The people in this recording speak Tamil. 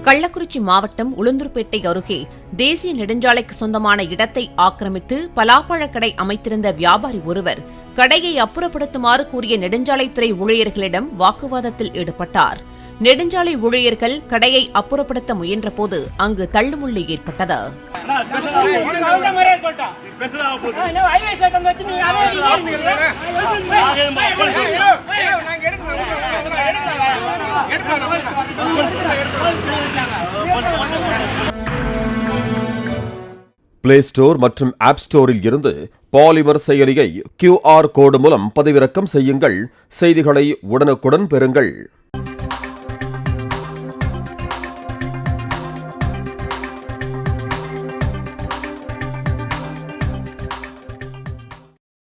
கள்ளக்குறிச்சி மாவட்டம் உளுந்தூர்பேட்டை அருகே தேசிய நெடுஞ்சாலைக்கு சொந்தமான இடத்தை ஆக்கிரமித்து பலாப்பழக்கடை அமைத்திருந்த வியாபாரி ஒருவர் கடையை அப்புறப்படுத்துமாறு கூறிய நெடுஞ்சாலைத்துறை ஊழியர்களிடம் வாக்குவாதத்தில் ஈடுபட்டார். நெடுஞ்சாலை ஊழியர்கள் கடையை அப்புறப்படுத்த முயன்றபோது அங்கு தள்ளுமுள்ளு ஏற்பட்டது. பிளே ஸ்டோர் மற்றும் ஆப் ஸ்டோரில் இருந்து பாலிமர் செயலியை QR கோடு மூலம் பதிவிறக்கம் செய்யுங்கள். செய்திகளை உடனுக்குடன் பெறுங்கள்.